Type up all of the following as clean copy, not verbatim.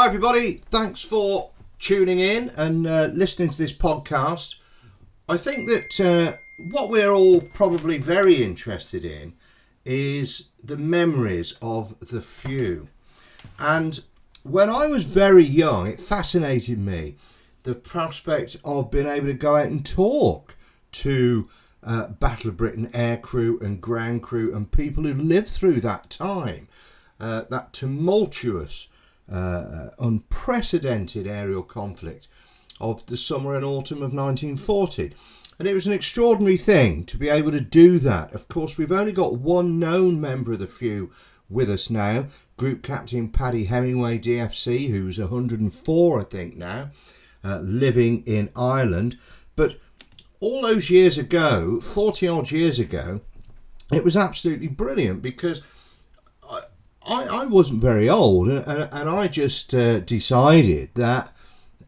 Hi everybody, thanks for tuning in and listening to this podcast. I think that what we're all probably very interested in is the memories of the few. And when I was very young, it fascinated me, the prospect of being able to go out and talk to Battle of Britain aircrew and ground crew and people who lived through that time, that tumultuous, unprecedented aerial conflict of the summer and autumn of 1940. And it was an extraordinary thing to be able to do that. Of course, we've only got one known member of the few with us now, Group Captain Paddy Hemingway, DFC, who's 104, I think now, living in Ireland. But all those years ago, 40 odd years ago, it was absolutely brilliant because I wasn't very old, and I just decided that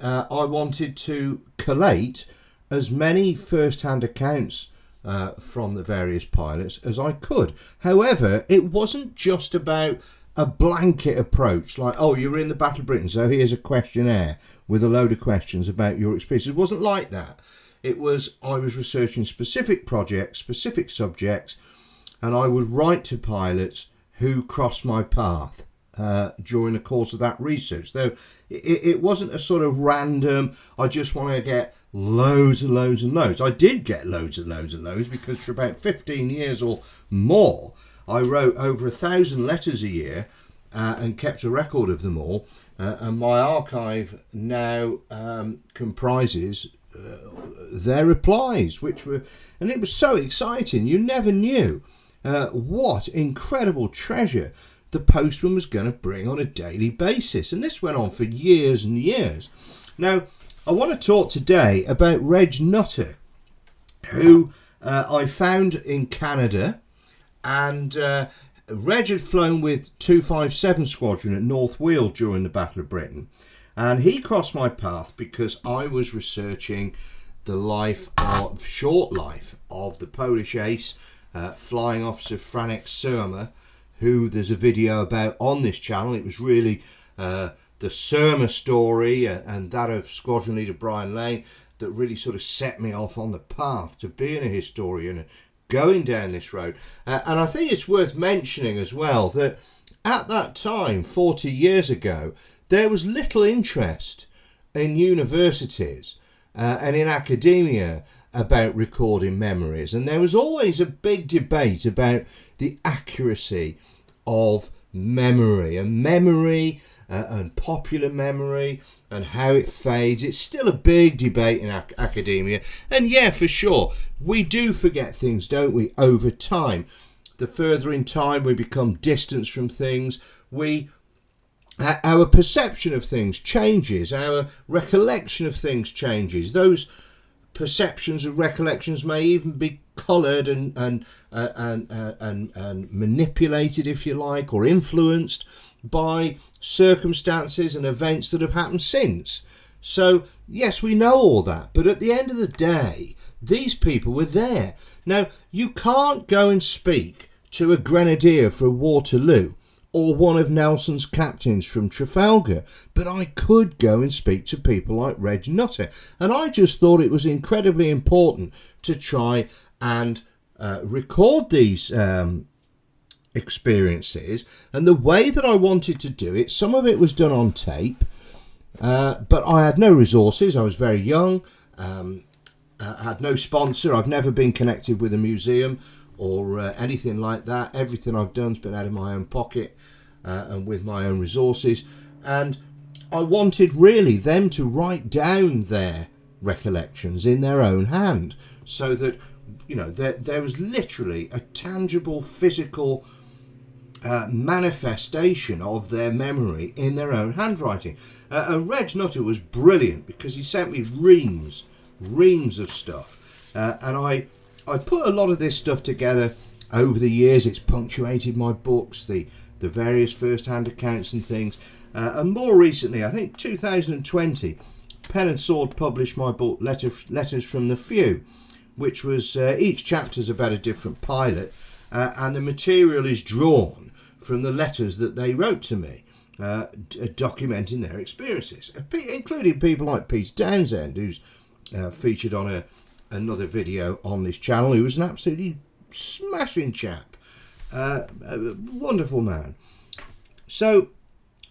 I wanted to collate as many first-hand accounts from the various pilots as I could. However, it wasn't just about a blanket approach, like, oh, you were in the Battle of Britain, so here's a questionnaire with a load of questions about your experience. It wasn't like that. It was, I was researching specific projects, specific subjects, and I would write to pilots who crossed my path during the course of that research. Though it wasn't a sort of random, I just want to get loads and loads and loads. I did get loads and loads and loads because for about 15 years or more, I wrote over 1,000 letters a year and kept a record of them all. And my archive now comprises their replies, which were, and it was so exciting. You never knew what incredible treasure the postman was going to bring on a daily basis. And this went on for years and years. Now, I want to talk today about Reg Nutter, who I found in Canada. And Reg had flown with 257 Squadron at North Wheel during the Battle of Britain. And he crossed my path because I was researching the short life of the Polish ace, Flying Officer Franek Surma, who there's a video about on this channel. It was really the Surma story and that of Squadron Leader Brian Lane that really sort of set me off on the path to being a historian and going down this road. And I think it's worth mentioning as well that at that time, 40 years ago, there was little interest in universities and in academia about recording memories, and there was always a big debate about the accuracy of memory and popular memory and how it fades. It's still a big debate in academia, and yeah, for sure, we do forget things, don't we, over time. The further in time we become distanced from things, our perception of things changes, our recollection of things changes. Those perceptions and recollections may even be coloured and manipulated, if you like, or influenced by circumstances and events that have happened since. So yes, we know all that, but at the end of the day, these people were there. Now, you can't go and speak to a grenadier from Waterloo or one of Nelson's captains from Trafalgar, but I could go and speak to people like Reg Nutter, and I just thought it was incredibly important to try and record these experiences. And the way that I wanted to do it, some of it was done on tape, but I had no resources. I was very young, I had no sponsor. I've never been connected with a museum or anything like that. Everything I've done's been out of my own pocket and with my own resources, and I wanted really them to write down their recollections in their own hand, so that, you know, there was literally a tangible physical manifestation of their memory in their own handwriting. And Reg Nutter was brilliant because he sent me reams of stuff, and I put a lot of this stuff together over the years. It's punctuated my books, the various first-hand accounts and things. And more recently, I think 2020, Pen and Sword published my book, Letters from the Few, which was each chapter's about a different pilot, and the material is drawn from the letters that they wrote to me. documenting their experiences, including people like Peter Townsend, who's featured on another video on this channel, who was an absolutely smashing chap, a wonderful man. So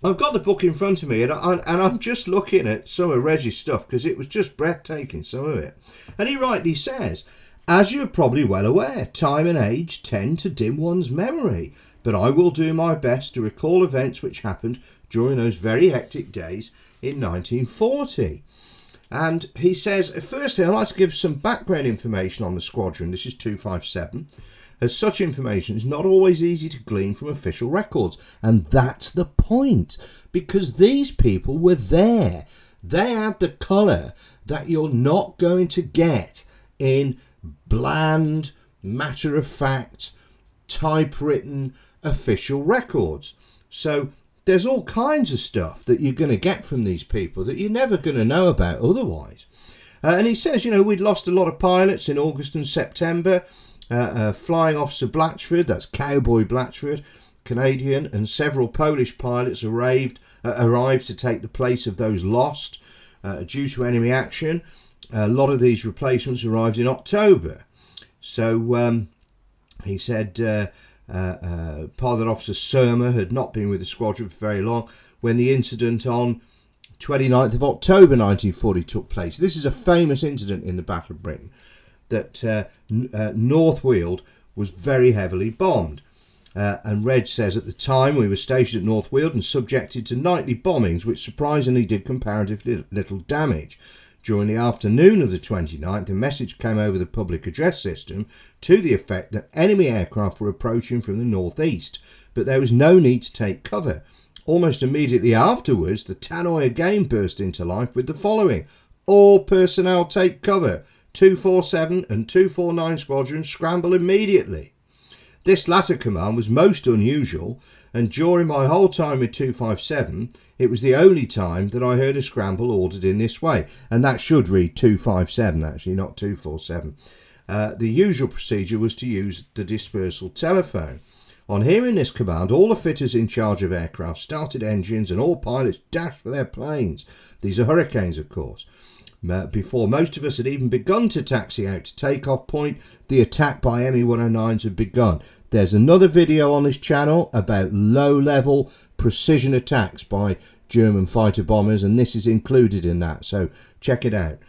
I've got the book in front of me, and I'm just looking at some of Reggie's stuff because it was just breathtaking, some of it. And he rightly says, as you're probably well aware, time and age tend to dim one's memory, but I will do my best to recall events which happened during those very hectic days in 1940. And he says, firstly, I'd like to give some background information on the Squadron. This is 257. As such information is not always easy to glean from official records. And that's the point, because these people were there. They had the colour that you're not going to get in bland, matter-of-fact, typewritten official records. So there's all kinds of stuff that you're going to get from these people that you're never going to know about otherwise. And he says, we'd lost a lot of pilots in August and September. Flying Officer Blatchford, that's Cowboy Blatchford, Canadian, and several Polish pilots arrived to take the place of those lost due to enemy action. A lot of these replacements arrived in October. So he said Pilot Officer Surma had not been with the squadron for very long when the incident on 29th of October 1940 took place. This is a famous incident in the Battle of Britain, that North Weald was very heavily bombed. And Reg says, at the time we were stationed at North Weald and subjected to nightly bombings, which surprisingly did comparatively little damage. During the afternoon of the 29th, a message came over the public address system to the effect that enemy aircraft were approaching from the northeast, but there was no need to take cover. Almost immediately afterwards, the tannoy again burst into life with the following: all personnel take cover. 247 and 249 squadrons scramble immediately. This latter command was most unusual, and during my whole time with 257, it was the only time that I heard a scramble ordered in this way. And that should read 257, actually, not 247. The usual procedure was to use the dispersal telephone. On hearing this command, all the fitters in charge of aircraft started engines and all pilots dashed for their planes. These are Hurricanes, of course. Before most of us had even begun to taxi out to takeoff point, the attack by Me-109s had begun. There's another video on this channel about low-level precision attacks by German fighter bombers, and this is included in that, so check it out.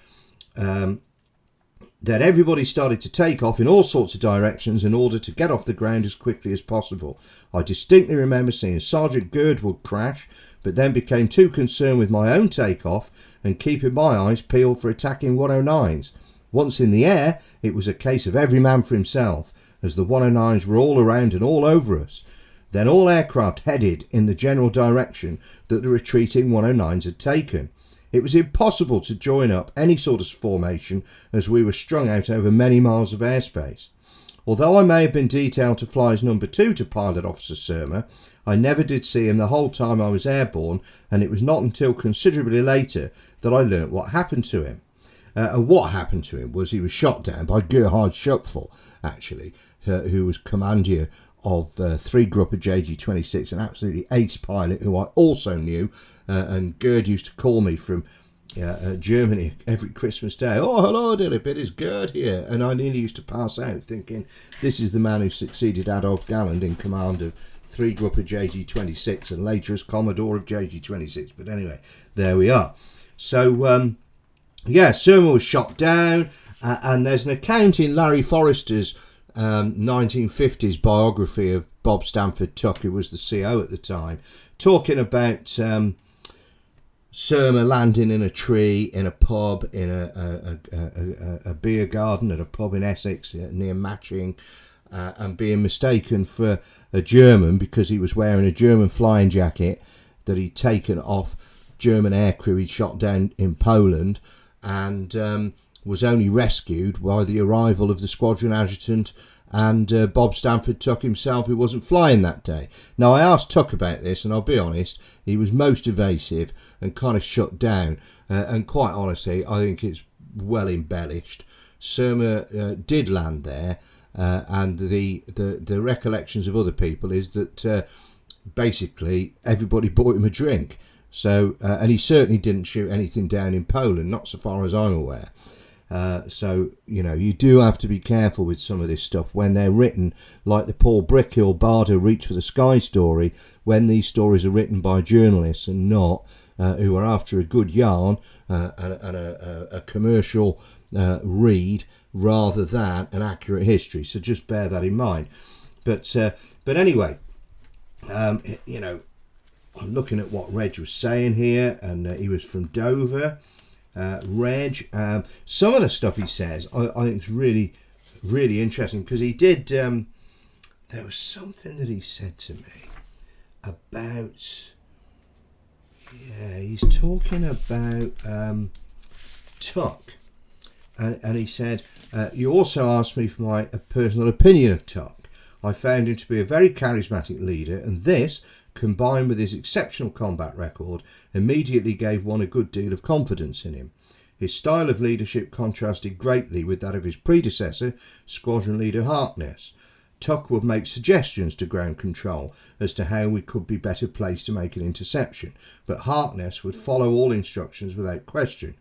Then everybody started to take off in all sorts of directions in order to get off the ground as quickly as possible. I distinctly remember seeing Sergeant Girdwood crash, but then became too concerned with my own takeoff and keeping my eyes peeled for attacking 109s. Once in the air, it was a case of every man for himself, as the 109s were all around and all over us. Then all aircraft headed in the general direction that the retreating 109s had taken. It was impossible to join up any sort of formation as we were strung out over many miles of airspace. Although I may have been detailed to fly as number 2 to Pilot Officer Surma, I never did see him the whole time I was airborne, and it was not until considerably later that I learnt what happened to him. And what happened to him was he was shot down by Gerhard Schöpfel, actually, who was commander of 3 Gruppe JG-26, an absolutely ace pilot who I also knew, and Gerd used to call me from Germany every Christmas Day. Oh, hello Dilip, it is Gerd here. And I nearly used to pass out thinking, this is the man who succeeded Adolf Galland in command of 3 Gruppe JG-26 and later as Commodore of JG-26. But anyway, there we are. So, Surma was shot down, and there's an account in Larry Forrester's 1950s biography of Bob Stanford Tuck, who was the CO at the time, talking about Surma landing in a tree, in a pub, in a beer garden at a pub in Essex near Matching, and being mistaken for a German because he was wearing a German flying jacket that he'd taken off German aircrew he'd shot down in Poland, and was only rescued by the arrival of the squadron adjutant and Bob Stanford Tuck himself, who wasn't flying that day. Now, I asked Tuck about this, and I'll be honest, he was most evasive and kind of shut down. And quite honestly, I think it's well embellished. Surma did land there, and the recollections of other people is that basically everybody bought him a drink. So, and he certainly didn't shoot anything down in Poland, not so far as I'm aware. So, you know, you do have to be careful with some of this stuff when they're written, like the Paul Brickhill Bardo Reach for the Sky story, when these stories are written by journalists and not who are after a good yarn and a commercial read rather than an accurate history. So just bear that in mind. But anyway, you know, I'm looking at what Reg was saying here, and he was from Dover. Reg, some of the stuff he says I think is really, really interesting, because he did, there was something that he said to me about, yeah, he's talking about Tuck, and he said, you also asked me for my personal opinion of Tuck. I found him to be a very charismatic leader, and this, combined with his exceptional combat record, immediately gave one a good deal of confidence in him. His style of leadership contrasted greatly with that of his predecessor, Squadron Leader Harkness. Tuck would make suggestions to ground control as to how we could be better placed to make an interception, but Harkness would follow all instructions without question.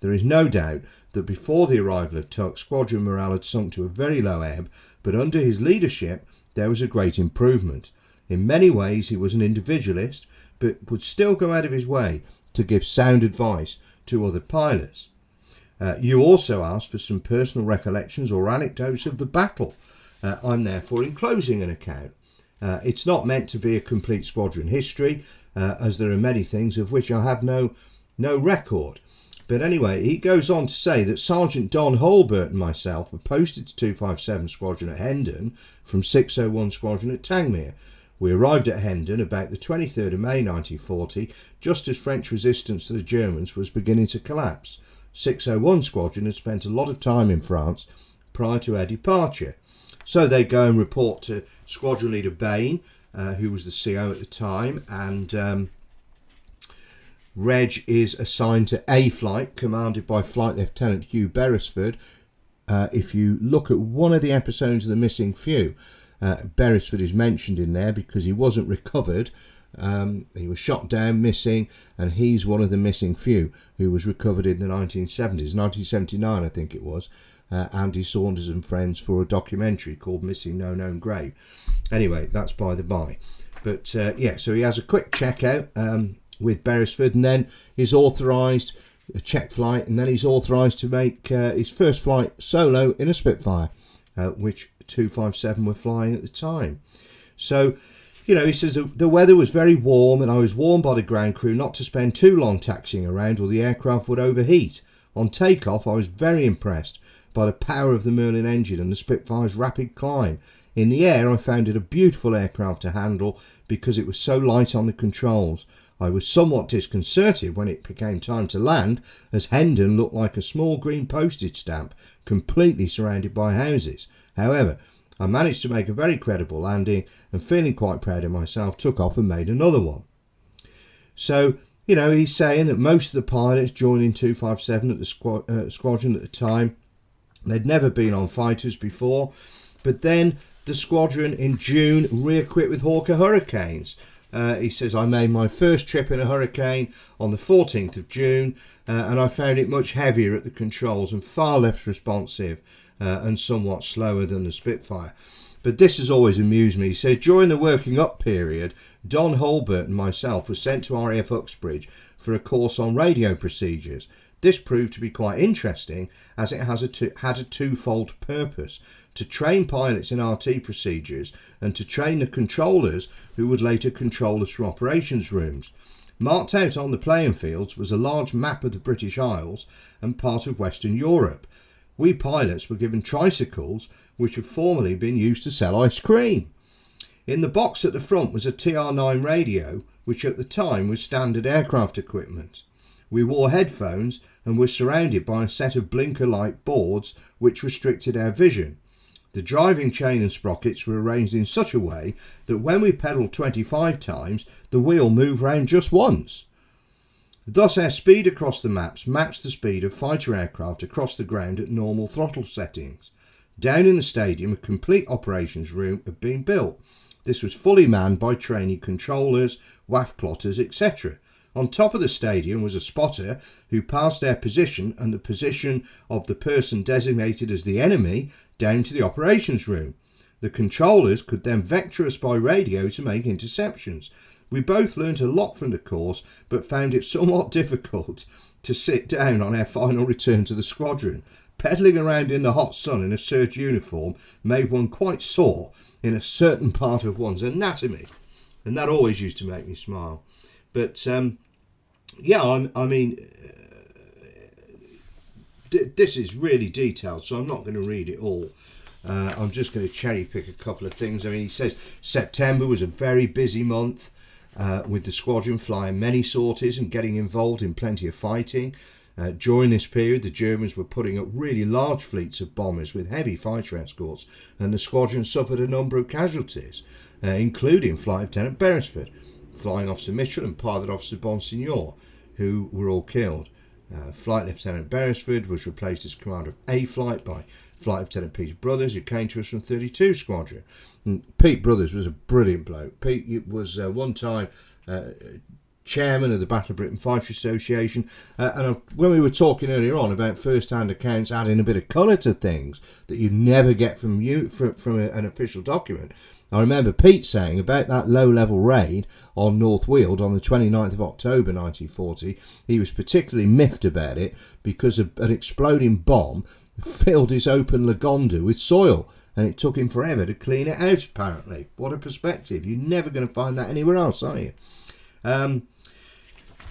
There is no doubt that before the arrival of Tuck, squadron morale had sunk to a very low ebb, but under his leadership there was a great improvement. In many ways he was an individualist, but would still go out of his way to give sound advice to other pilots. You also asked for some personal recollections or anecdotes of the battle. I'm therefore enclosing an account. It's not meant to be a complete squadron history, as there are many things of which I have no record. But anyway, he goes on to say that Sergeant Don Holbert and myself were posted to 257 Squadron at Hendon from 601 Squadron at Tangmere. We arrived at Hendon about the 23rd of May 1940, just as French resistance to the Germans was beginning to collapse. 601 Squadron had spent a lot of time in France prior to our departure. So they go and report to Squadron Leader Bain, who was the CO at the time, and Reg is assigned to A Flight, commanded by Flight Lieutenant Hugh Beresford. If you look at one of the episodes of The Missing Few, Beresford is mentioned in there because he wasn't recovered. He was shot down, missing, and he's one of the missing few who was recovered in the 1970s, 1979 I think it was. Andy Saunders and friends for a documentary called Missing No Known Grave. Anyway, that's by the by. But yeah, so he has a quick checkout with Beresford, and then he's authorised a check flight, and then he's authorised to make his first flight solo in a Spitfire, which 257 were flying at the time. So, you know, he says the weather was very warm, and I was warned by the ground crew not to spend too long taxiing around or the aircraft would overheat. On takeoff, I was very impressed by the power of the Merlin engine and the Spitfire's rapid climb. In the air, I found it a beautiful aircraft to handle because it was so light on the controls. I was somewhat disconcerted when it became time to land, as Hendon looked like a small green postage stamp completely surrounded by houses. However, I managed to make a very credible landing, and feeling quite proud of myself, took off and made another one. So, you know, he's saying that most of the pilots joining 257 at the squadron at the time, they'd never been on fighters before, but then the squadron in June re-equipped with Hawker Hurricanes. He says, I made my first trip in a Hurricane on the 14th of June, and I found it much heavier at the controls and far less responsive and somewhat slower than the Spitfire. But this has always amused me. He says, during the working up period, Don Holbert and myself were sent to RAF Uxbridge for a course on radio procedures. This proved to be quite interesting, as it had a twofold purpose: to train pilots in RT procedures and to train the controllers who would later control us from operations rooms. Marked out on the playing fields was a large map of the British Isles and part of Western Europe. We pilots were given tricycles, which had formerly been used to sell ice cream. In the box at the front was a TR9 radio, which at the time was standard aircraft equipment. We wore headphones and were surrounded by a set of blinker-like boards which restricted our vision. The driving chain and sprockets were arranged in such a way that when we pedalled 25 times, the wheel moved round just once. Thus our speed across the maps matched the speed of fighter aircraft across the ground at normal throttle settings. Down in the stadium, a complete operations room had been built. This was fully manned by trainee controllers, WAF plotters, etc. On top of the stadium was a spotter who passed their position and the position of the person designated as the enemy down to the operations room. The controllers could then vector us by radio to make interceptions. We both learnt a lot from the course, but found it somewhat difficult to sit down on our final return to the squadron. Pedalling around in the hot sun in a serge uniform made one quite sore in a certain part of one's anatomy, and that always used to make me smile. But this is really detailed, so I'm not going to read it all. I'm just going to cherry pick a couple of things. I mean, he says September was a very busy month with the squadron flying many sorties and getting involved in plenty of fighting. During this period, the Germans were putting up really large fleets of bombers with heavy fighter escorts, and the squadron suffered a number of casualties, including Flight Lieutenant Beresford, Flying Officer Mitchell and Pilot Officer Bonsignor, who were all killed. Flight Lieutenant Beresford was replaced as commander of A Flight by Flight Lieutenant Peter Brothers, who came to us from 32 Squadron. And Pete Brothers was a brilliant bloke. Pete was one time chairman of the Battle of Britain Fighter Association, and when we were talking earlier on about first-hand accounts adding a bit of colour to things that you never get from an official document, I remember Pete saying about that low-level raid on North Weald on the 29th of October 1940, he was particularly miffed about it because an exploding bomb filled his open Lagonda with soil, and it took him forever to clean it out, apparently. What a perspective. You're never going to find that anywhere else, are you?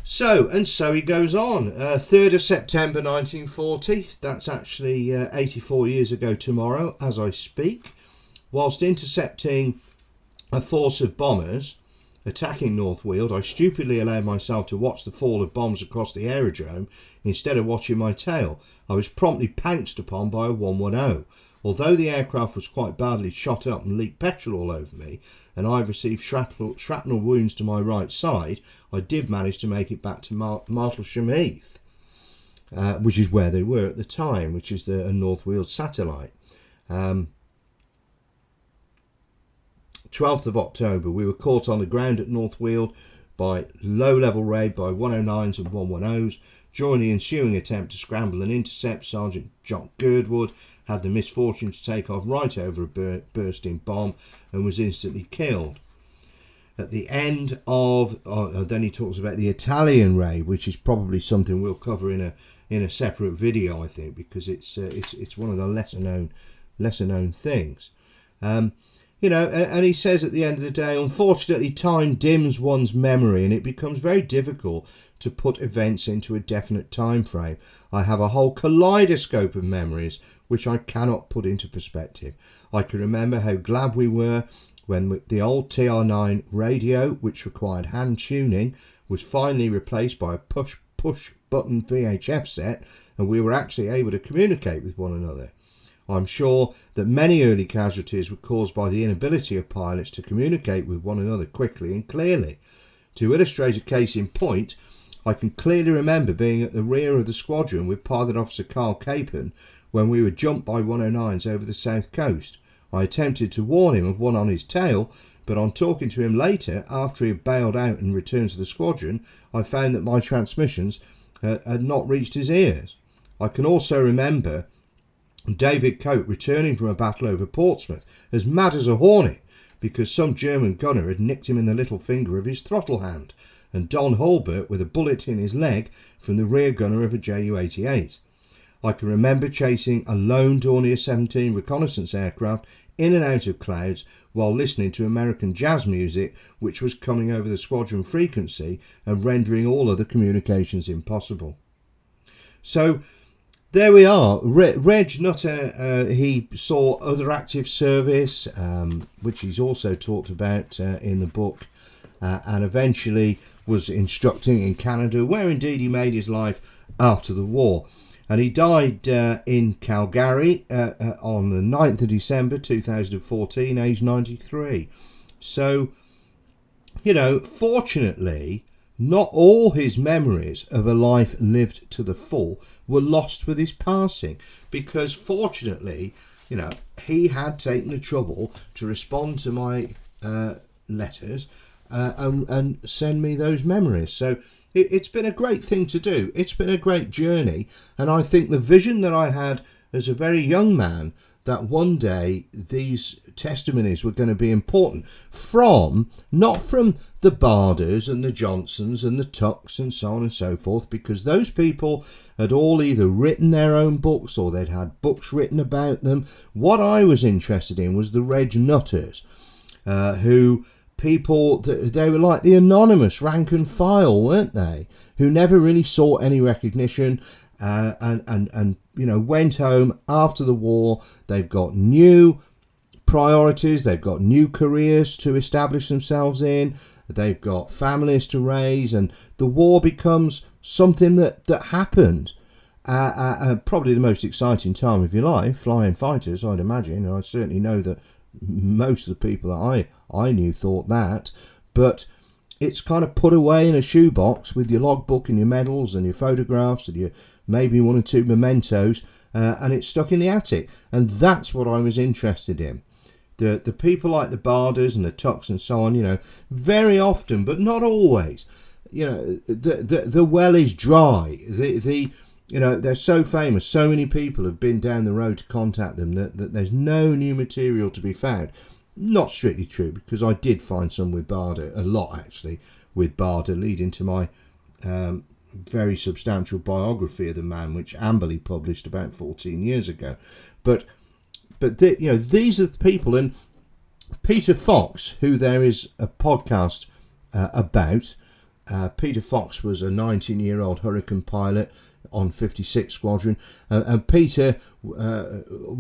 So he goes on. 3rd of September 1940, that's actually 84 years ago tomorrow as I speak. Whilst intercepting a force of bombers attacking North Weald, I stupidly allowed myself to watch the fall of bombs across the aerodrome instead of watching my tail. I was promptly pounced upon by a 110. Although the aircraft was quite badly shot up and leaked petrol all over me, and I received shrapnel wounds to my right side, I did manage to make it back to Martlesham Heath, which is where they were at the time, which is a North Weald satellite. 12th of October, we were caught on the ground at North Weald by low-level raid by 109s and 110s. During the ensuing attempt to scramble and intercept, Sergeant Jock Girdwood had the misfortune to take off right over a bursting bomb and was instantly killed. At the end of, then he talks about the Italian raid, which is probably something we'll cover in a separate video, I think, because it's one of the lesser known things. You know, and he says at the end of the day, unfortunately, time dims one's memory and it becomes very difficult to put events into a definite time frame. I have a whole kaleidoscope of memories which I cannot put into perspective. I can remember how glad we were when the old TR9 radio, which required hand tuning, was finally replaced by a push button VHF set, and we were actually able to communicate with one another. I'm sure that many early casualties were caused by the inability of pilots to communicate with one another quickly and clearly. To illustrate a case in point, I can clearly remember being at the rear of the squadron with Pilot Officer Carl Capon when we were jumped by 109s over the south coast. I attempted to warn him of one on his tail, but on talking to him later, after he had bailed out and returned to the squadron, I found that my transmissions had not reached his ears. I can also remember David Coate returning from a battle over Portsmouth as mad as a hornet because some German gunner had nicked him in the little finger of his throttle hand, and Don Hulbert with a bullet in his leg from the rear gunner of a Ju-88. I can remember chasing a lone Dornier 17 reconnaissance aircraft in and out of clouds while listening to American jazz music which was coming over the squadron frequency and rendering all other communications impossible. So there we are. Reg Nutter, he saw other active service, which he's also talked about in the book, and eventually was instructing in Canada, where indeed he made his life after the war. And he died in Calgary on the 9th of December 2014, aged 93. So, you know, fortunately, not all his memories of a life lived to the full were lost with his passing, because fortunately, you know, he had taken the trouble to respond to my letters and send me those memories. So it's been a great thing to do. It's been a great journey, and I think the vision that I had as a very young man, that one day these testimonies were going to be important, not from the Barders and the Johnsons and the Tucks and so on and so forth, because those people had all either written their own books or they'd had books written about them. What I was interested in was the Reg Nutters, they were like the anonymous rank and file, weren't they? Who never really sought any recognition, and went home after the war. They've got new priorities, they've got new careers to establish themselves in, they've got families to raise, and the war becomes something that happened. Probably the most exciting time of your life, flying fighters, I'd imagine. And I certainly know that most of the people that I knew thought that, but it's kind of put away in a shoebox with your logbook and your medals and your photographs and your maybe one or two mementos, and it's stuck in the attic. And that's what I was interested in. The people like the Barders and the Tucks and so on, very often, but not always, the well is dry. They're so famous. So many people have been down the road to contact them that there's no new material to be found. Not strictly true, because I did find some with Barder, a lot actually, with Barder, leading to my very substantial biography of the man, which Amberley published about 14 years ago. But these are the people, and Peter Fox, who there is a podcast about. Peter Fox was a 19-year-old Hurricane pilot on 56 Squadron, and Peter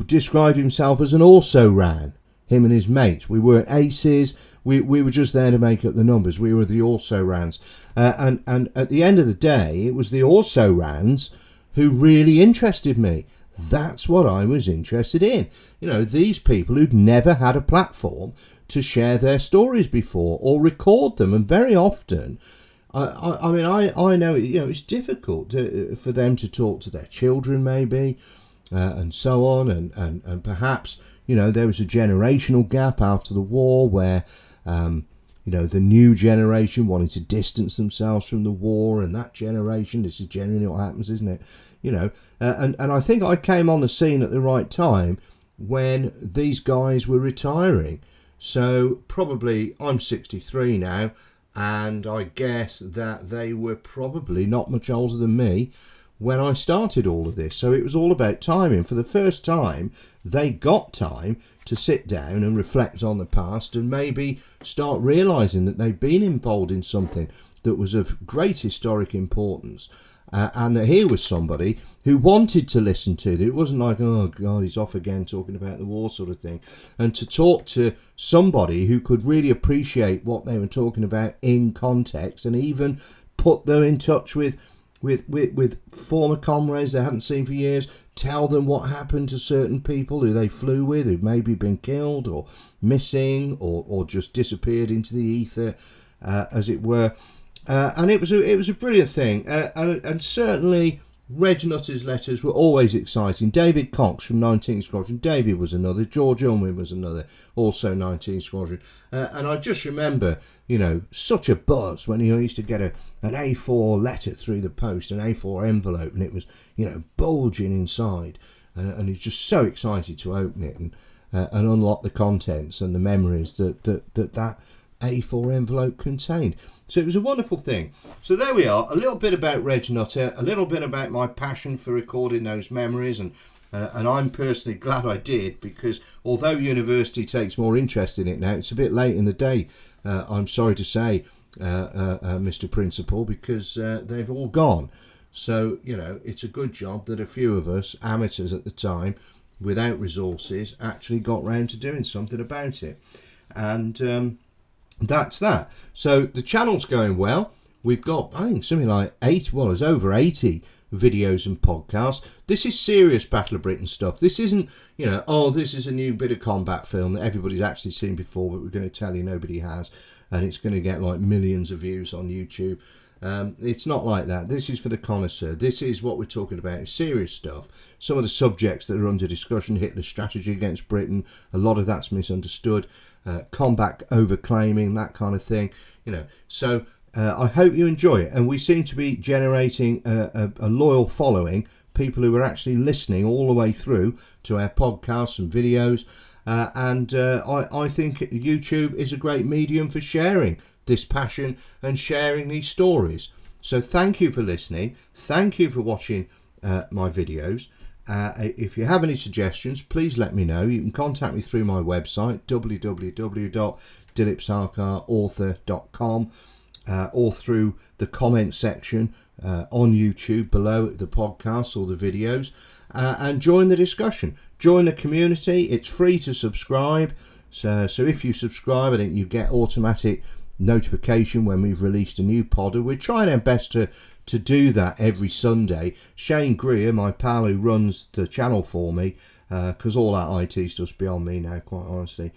described himself as an also-ran. Him and his mates. We weren't aces. We were just there to make up the numbers. We were the also-rans. And at the end of the day, it was the also-rans who really interested me. That's what I was interested in. These people who'd never had a platform to share their stories before or record them. And very often, I know, it's difficult for them to talk to their children maybe, and so on. And perhaps, there was a generational gap after the war where, the new generation wanted to distance themselves from the war, and that generation, this is generally what happens, isn't it? And I think I came on the scene at the right time when these guys were retiring. So probably I'm 63 now, and I guess that they were probably not much older than me when I started all of this. So it was all about timing. For the first time, they got time to sit down and reflect on the past and maybe start realising that they'd been involved in something that was of great historic importance. And here was somebody who wanted to listen to it. It wasn't like, oh God, he's off again talking about the war sort of thing. And to talk to somebody who could really appreciate what they were talking about in context, and even put them in touch with former comrades they hadn't seen for years, tell them what happened to certain people who they flew with, who'd maybe been killed or missing or just disappeared into the ether, as it were. And it was a brilliant thing, and certainly Reg Nutter's letters were always exciting. David Cox from 19th Squadron, David was another, George Unwin was another, also 19th Squadron, and I just remember, such a buzz when you used to get an A4 letter through the post, an A4 envelope, and it was, bulging inside, and he's just so excited to open it and unlock the contents and the memories that A4 envelope contained. So it was a wonderful thing. So there we are, a little bit about Reg Nutter, a little bit about my passion for recording those memories, and I'm personally glad I did, because although university takes more interest in it now, it's a bit late in the day, I'm sorry to say, Mr. Principal, because they've all gone. So, it's a good job that a few of us, amateurs at the time, without resources, actually got round to doing something about it. And that's that. So the channel's going well. We've got, I think, something like there's over 80 videos and podcasts. This is serious Battle of Britain stuff. This isn't, this is a new bit of combat film that everybody's actually seen before, but we're going to tell you nobody has, and it's going to get like millions of views on YouTube. It's not like that. This is for the connoisseur. This is what we're talking about, serious stuff. Some of the subjects that are under discussion, Hitler's strategy against Britain, a lot of that's misunderstood, combat overclaiming, that kind of thing, So I hope you enjoy it, and we seem to be generating a loyal following, people who are actually listening all the way through to our podcasts and videos, and I think YouTube is a great medium for sharing this passion and sharing these stories. So thank you for listening. Thank you for watching my videos. If you have any suggestions, please let me know. You can contact me through my website, www.dilipsarkarauthor.com, or through the comment section on YouTube below the podcast or the videos, and join the discussion. Join the community. It's free to subscribe. So if you subscribe, I think you get automatic notification when we've released a new pod. We're trying our best to do that every Sunday. Shane Greer, my pal who runs the channel for me, because all that IT stuff's beyond me now, quite honestly.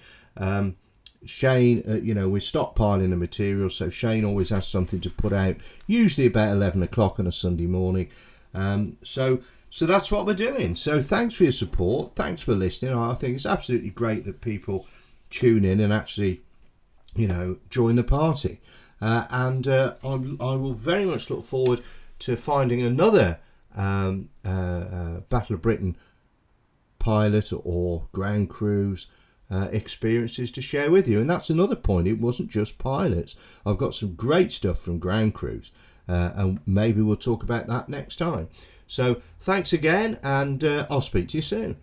Shane, we're stockpiling the material, so Shane always has something to put out, usually about 11 o'clock on a Sunday morning. So that's what we're doing. So thanks for your support. Thanks for listening. I think it's absolutely great that people tune in and actually join the party, and I will very much look forward to finding another Battle of Britain pilot or ground cruise experiences to share with you. And that's another point, it wasn't just pilots. I've got some great stuff from ground crews, and maybe we'll talk about that next time. So thanks again, and I'll speak to you soon.